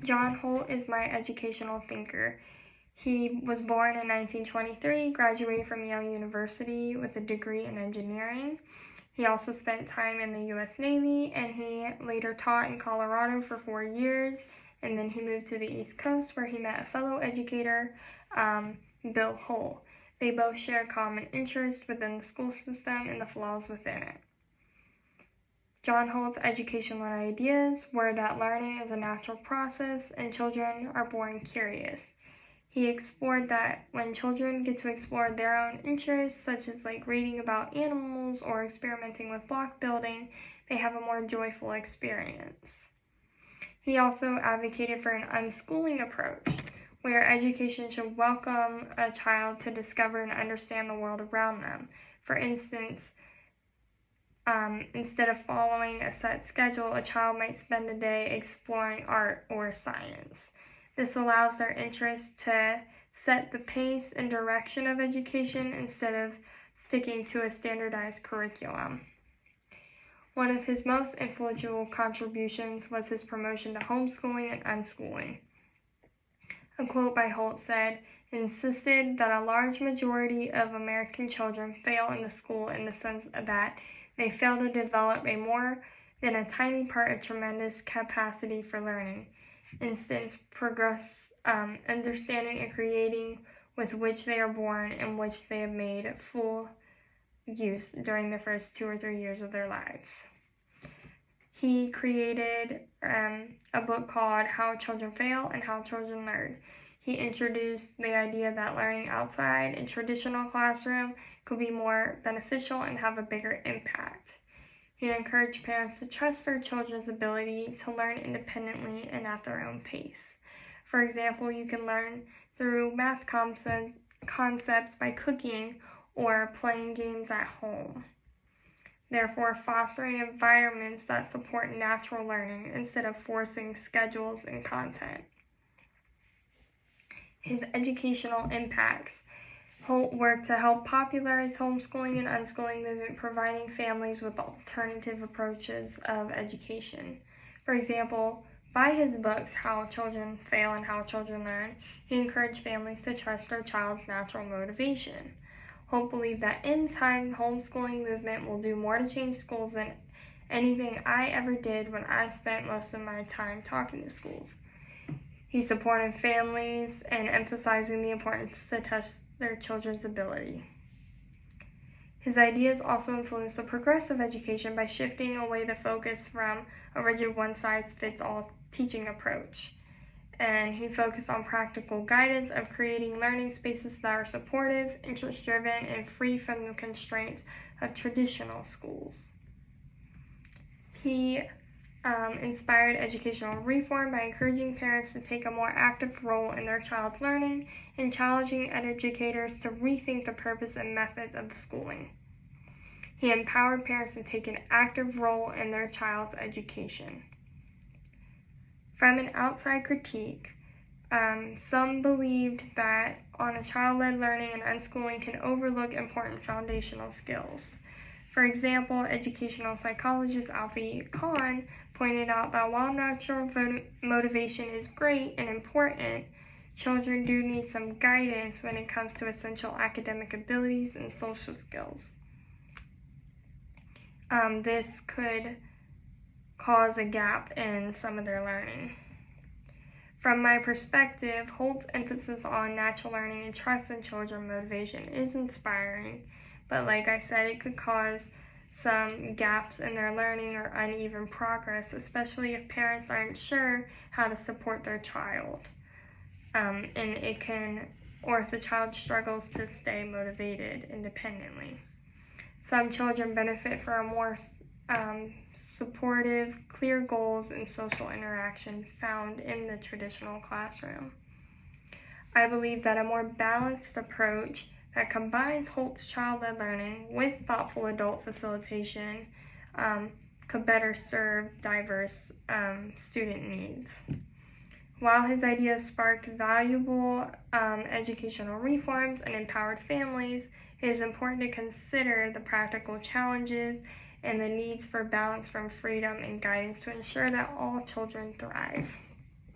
John Holt is my educational thinker. He was born in 1923, graduated from Yale University with a degree in engineering. He also spent time in the U.S. Navy, and he later taught in Colorado for 4 years, and then he moved to the East Coast where he met a fellow educator, Bill Holt. They both share common interests within the school system and the flaws within it. John Holt's educational ideas were that learning is a natural process and children are born curious. He explored that when children get to explore their own interests, such as reading about animals or experimenting with block building, they have a more joyful experience. He also advocated for an unschooling approach, where education should welcome a child to discover and understand the world around them. For instance, instead of following a set schedule, a child might spend a day exploring art or science. This allows their interests to set the pace and direction of education instead of sticking to a standardized curriculum. One of his most influential contributions was his promotion to homeschooling and unschooling. A quote by Holt said, "Insisted that a large majority of American children fail in the school in the sense that they fail to develop a more than a tiny part of tremendous capacity for learning. Instance, progress, understanding and creating with which they are born and which they have made full use during the first 2 or 3 years of their lives." He created a book called How Children Fail and How Children Learn. He introduced the idea that learning outside a traditional classroom could be more beneficial and have a bigger impact. He encouraged parents to trust their children's ability to learn independently and at their own pace. For example, you can learn through math concepts by cooking or playing games at home. Therefore, fostering environments that support natural learning instead of forcing schedules and content. His educational impacts. Holt worked to help popularize homeschooling and unschooling movement, providing families with alternative approaches of education. For example, by his books, How Children Fail and How Children Learn, he encouraged families to trust their child's natural motivation. Holt believed that in time, the homeschooling movement will do more to change schools than anything I ever did when I spent most of my time talking to schools. He supported families and emphasizing the importance to test their children's ability. His ideas also influenced the progressive education by shifting away the focus from a rigid one-size-fits-all teaching approach. And he focused on practical guidance of creating learning spaces that are supportive, interest-driven, and free from the constraints of traditional schools. He inspired educational reform by encouraging parents to take a more active role in their child's learning and challenging educators to rethink the purpose and methods of the schooling. He empowered parents to take an active role in their child's education. From an outside critique, some believed that on a child-led learning and unschooling can overlook important foundational skills. For example, educational psychologist Alfie Kahn pointed out that while natural motivation is great and important, children do need some guidance when it comes to essential academic abilities and social skills. This could cause a gap in some of their learning. From my perspective, Holt's emphasis on natural learning and trust in children's motivation is inspiring, but like I said, it could cause some gaps in their learning or uneven progress, especially if parents aren't sure how to support their child. Or if the child struggles to stay motivated independently. Some children benefit from more supportive, clear goals and social interaction found in the traditional classroom. I believe that a more balanced approach that combines Holt's child-led learning with thoughtful adult facilitation could better serve diverse student needs. While his ideas sparked valuable educational reforms and empowered families, it is important to consider the practical challenges and the needs for balance from freedom and guidance to ensure that all children thrive.